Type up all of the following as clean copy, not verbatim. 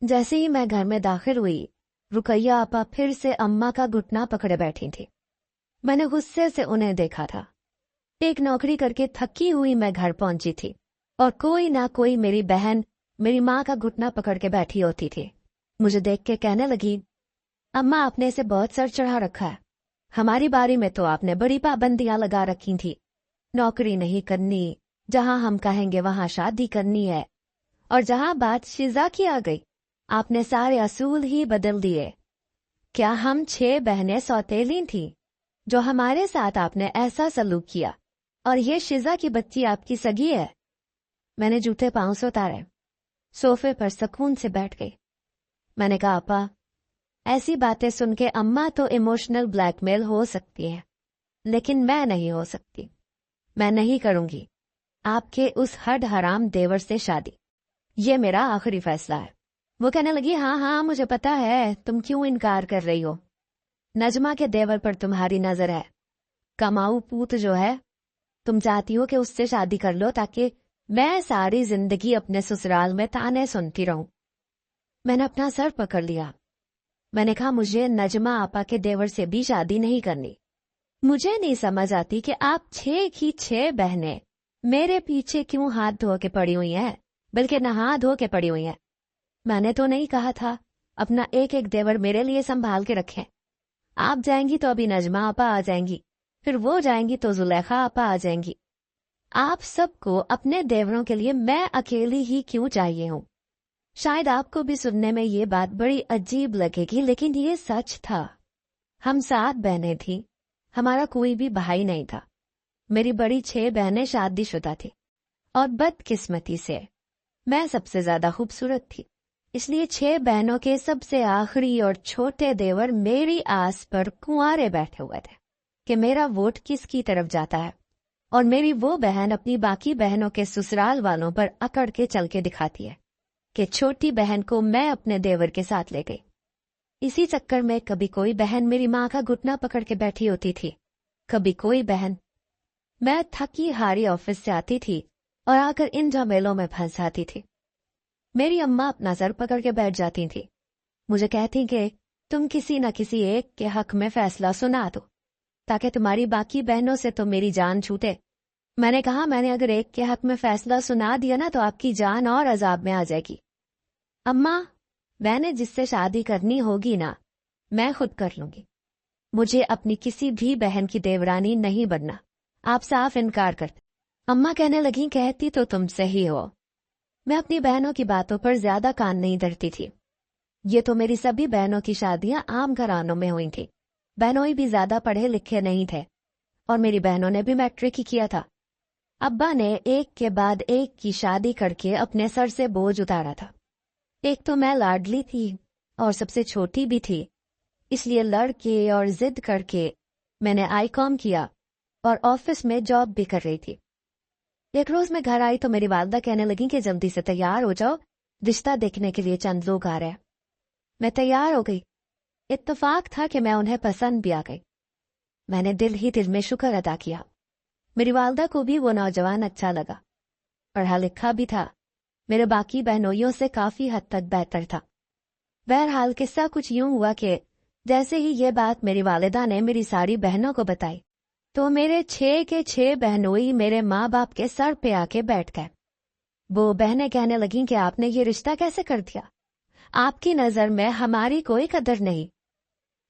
जैसे ही मैं घर में दाखिल हुई, रुकैया आपा फिर से अम्मा का घुटना पकड़े बैठी थी। मैंने गुस्से से उन्हें देखा था। एक नौकरी करके थकी हुई मैं घर पहुंची थी और कोई ना कोई मेरी बहन मेरी माँ का घुटना पकड़ के बैठी होती थी। मुझे देख के कहने लगी, अम्मा आपने इसे बहुत सर चढ़ा रखा है। हमारी बारी में तो आपने बड़ी पाबंदियां लगा रखी थी। नौकरी नहीं करनी, जहां हम कहेंगे वहां शादी करनी है, और जहां बात शिजा की आ गई आपने सारे असूल ही बदल दिए। क्या हम 6 बहनें सौतेली थीं जो हमारे साथ आपने ऐसा सलूक किया, और ये शिजा की बच्ची आपकी सगी है? मैंने जूते पांव से उतारे, सोफे पर सुकून से बैठ गई। मैंने कहा, आपा ऐसी बातें सुन के अम्मा तो इमोशनल ब्लैकमेल हो सकती है, लेकिन मैं नहीं हो सकती। मैं नहीं करूंगी आपके उस हड हराम देवर से शादी। ये मेरा आखिरी फैसला है। वो कहने लगी, हाँ हाँ मुझे पता है, तुम क्यों इनकार कर रही हो। नजमा के देवर पर तुम्हारी नजर है, कमाऊ पूत जो है। तुम चाहती हो कि उससे शादी कर लो ताकि मैं सारी जिंदगी अपने ससुराल में ताने सुनती रहूं। मैंने अपना सर पकड़ लिया। मैंने कहा, मुझे नजमा आपा के देवर से भी शादी नहीं करनी। मुझे नहीं समझ आती कि आप 6 की 6 बहनें मेरे पीछे क्यों हाथ धो के पड़ी हुई हैं, बल्कि नहा धो के पड़ी हुई हैं। मैंने तो नहीं कहा था अपना एक एक देवर मेरे लिए संभाल के रखें। आप जाएंगी तो अभी नजमा आपा आ जाएंगी, फिर वो जाएंगी तो जुलेखा आपा आ जाएंगी। आप सबको अपने देवरों के लिए मैं अकेली ही क्यों चाहिए हूं। शायद आपको भी सुनने में ये बात बड़ी अजीब लगेगी, लेकिन ये सच था। हम 7 बहनें थीं, हमारा कोई भी भाई नहीं था। मेरी बड़ी 6 बहनें शादीशुदा थी, और बदकिस्मती से मैं सबसे ज्यादा खूबसूरत थी। इसलिए 6 बहनों के सबसे आखिरी और छोटे देवर मेरी आस पर कुंवारे बैठे हुए थे कि मेरा वोट किसकी तरफ जाता है, और मेरी वो बहन अपनी बाकी बहनों के ससुराल वालों पर अकड़ के चल के दिखाती है कि छोटी बहन को मैं अपने देवर के साथ ले गई। इसी चक्कर में कभी कोई बहन मेरी माँ का घुटना पकड़ के बैठी होती थी, कभी कोई बहन। मैं थकी हारी ऑफिस से आती थी और आकर इन झमेलों में फंस जाती थी। मेरी अम्मा अपना सर पकड़ के बैठ जाती थी। मुझे कहती कि तुम किसी न किसी एक के हक में फैसला सुना दो ताकि तुम्हारी बाकी बहनों से तो मेरी जान छूटे। मैंने कहा, मैंने अगर एक के हक में फैसला सुना दिया ना तो आपकी जान और अजाब में आ जाएगी। अम्मा, मैंने जिससे शादी करनी होगी ना, मैं खुद कर लूंगी। मुझे अपनी किसी भी बहन की देवरानी नहीं बनना। आप साफ इनकार करते। अम्मा कहने लगी, कहती तो तुम सही हो। मैं अपनी बहनों की बातों पर ज्यादा कान नहीं धरती थी। ये तो मेरी सभी बहनों की शादियां आम घरानों में हुई थी। बहनों भी ज्यादा पढ़े लिखे नहीं थे, और मेरी बहनों ने भी मैट्रिक ही किया था। अब्बा ने एक के बाद एक की शादी करके अपने सर से बोझ उतारा था। एक तो मैं लाडली थी और सबसे छोटी भी थी, इसलिए लड़के और जिद करके मैंने आईकॉम किया और ऑफिस में जॉब भी कर रही थी। एक रोज मैं घर आई तो मेरी वालदा कहने लगी कि जल्दी से तैयार हो जाओ, रिश्ता देखने के लिए चंद लोग आ रहे हैं। मैं तैयार हो गई। इत्तेफाक था कि मैं उन्हें पसंद भी आ गई। मैंने दिल ही दिल में शुक्र अदा किया। मेरी वालदा को भी वो नौजवान अच्छा लगा, पढ़ा लिखा भी था, मेरे बाकी बहनोइयों से काफी हद तक बेहतर था। बहरहाल किस्सा कुछ यूं हुआ कि जैसे ही ये बात मेरी वालिदा ने मेरी सारी बहनों को बताई तो मेरे 6 के 6 बहनोई मेरे माँ बाप के सर पे आके बैठ गए। वो बहनें कहने लगीं कि आपने ये रिश्ता कैसे कर दिया, आपकी नजर में हमारी कोई कदर नहीं।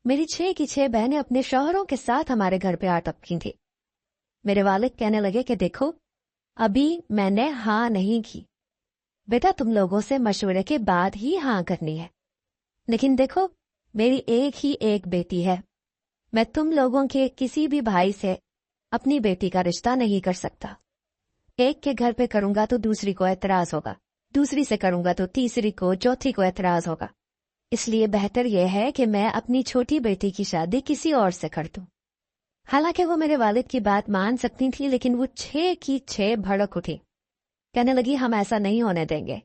मेरी 6 की 6 बहनें अपने शौहरों के साथ हमारे घर पे आ टपकी थी। मेरे वालिद कहने लगे कि देखो, अभी मैंने हाँ नहीं की, बेटा तुम लोगों से मशवरे के बाद ही हाँ करनी है। लेकिन देखो, मेरी एक ही एक बेटी है, मैं तुम लोगों के किसी भी भाई से अपनी बेटी का रिश्ता नहीं कर सकता। एक के घर पे करूंगा तो दूसरी को एतराज होगा, दूसरी से करूंगा तो तीसरी को, चौथी को एतराज होगा। इसलिए बेहतर यह है कि मैं अपनी छोटी बेटी की शादी किसी और से कर दूं। हालांकि वो मेरे वालिद की बात मान सकती थी, लेकिन वो 6 की 6 भड़क उठी। कहने लगी, हम ऐसा नहीं होने देंगे,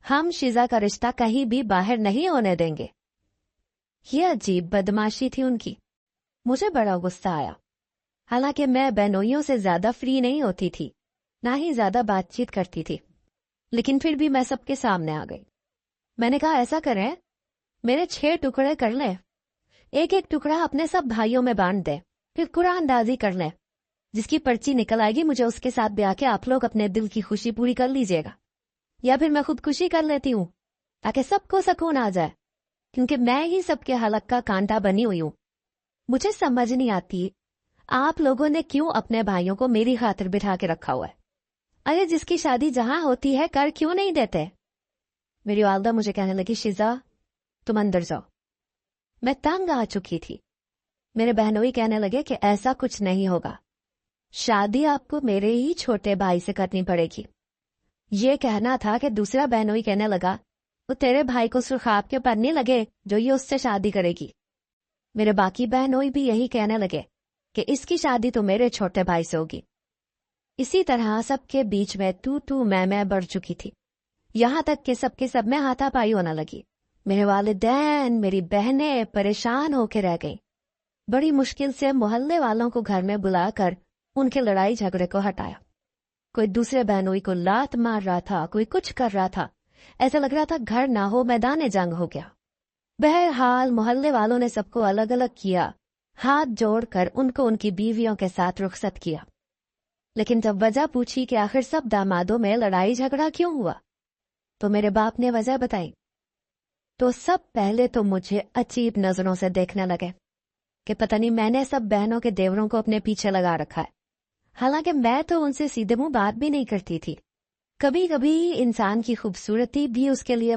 हम शिजा का रिश्ता कहीं भी बाहर नहीं होने देंगे। ये अजीब बदमाशी थी उनकी। मुझे बड़ा गुस्सा आया। हालांकि मैं बहनोइयों से ज्यादा फ्री नहीं होती थी, ना ही ज्यादा बातचीत करती थी, लेकिन फिर भी मैं सबके सामने आ गई। میں نے کہا ایسا کریں میرے 6 ٹکڑے کر لیں، ایک ایک ٹکڑا اپنے سب بھائیوں میں بانٹ دیں، پھر قرآن اندازی کر لیں، جس کی پرچی نکل آئے گی مجھے اس کے ساتھ بیاہ کے آپ لوگ اپنے دل کی خوشی پوری کر لیجیے گا، یا پھر میں خودکشی کر لیتی ہوں تاکہ سب کو سکون آ جائے، کیونکہ میں ہی سب کے حلق کا کانٹا بنی ہوئی ہوں۔ مجھے سمجھ نہیں آتی آپ لوگوں نے کیوں اپنے بھائیوں کو میری خاطر بٹھا کے رکھا ہوا ہے؟ ارے جس کی شادی جہاں ہوتی ہے کر کیوں نہیں دیتے؟ میری والدہ مجھے کہنے لگی شیزا تم اندر جاؤ۔ میں تنگ آ چکی تھی۔ میرے بہنوئی کہنے لگے کہ ایسا کچھ نہیں ہوگا، شادی آپ کو میرے ہی چھوٹے بھائی سے کرنی پڑے گی۔ یہ کہنا تھا کہ دوسرا بہنوئی کہنے لگا وہ تیرے بھائی کو سرخاب کے پڑھنے لگے جو یہ اس سے شادی کرے گی۔ میرے باقی بہنوئی بھی یہی کہنے لگے کہ اس کی شادی تو میرے چھوٹے بھائی سے ہوگی۔ اسی طرح سب کے بیچ میں تو میں بڑھ چکی تھی، یہاں تک کہ سب کے سب میں ہاتھا پائی ہونے لگی۔ میرے والدین میری بہنیں پریشان ہو کے رہ گئیں۔ بڑی مشکل سے محلے والوں کو گھر میں بلا کر ان کے لڑائی جھگڑے کو ہٹایا۔ کوئی دوسرے بہنوئی کو لات مار رہا تھا، کوئی کچھ کر رہا تھا، ایسا لگ رہا تھا گھر نہ ہو میدان جنگ ہو گیا۔ بہرحال محلے والوں نے سب کو الگ الگ کیا، ہاتھ جوڑ کر ان کو ان کی بیویوں کے ساتھ رخصت کیا۔ لیکن جب وجہ پوچھی کہ آخر سب دامادوں میں لڑائی جھگڑا کیوں ہوا تو میرے باپ نے وجہ بتائی، تو سب پہلے تو مجھے عجیب نظروں سے دیکھنے لگے کہ پتہ نہیں میں نے سب بہنوں کے دیوروں کو اپنے پیچھے لگا رکھا ہے، حالانکہ میں تو ان سے سیدھے منہ بات بھی نہیں کرتی تھی۔ کبھی کبھی انسان کی خوبصورتی بھی اس کے لیے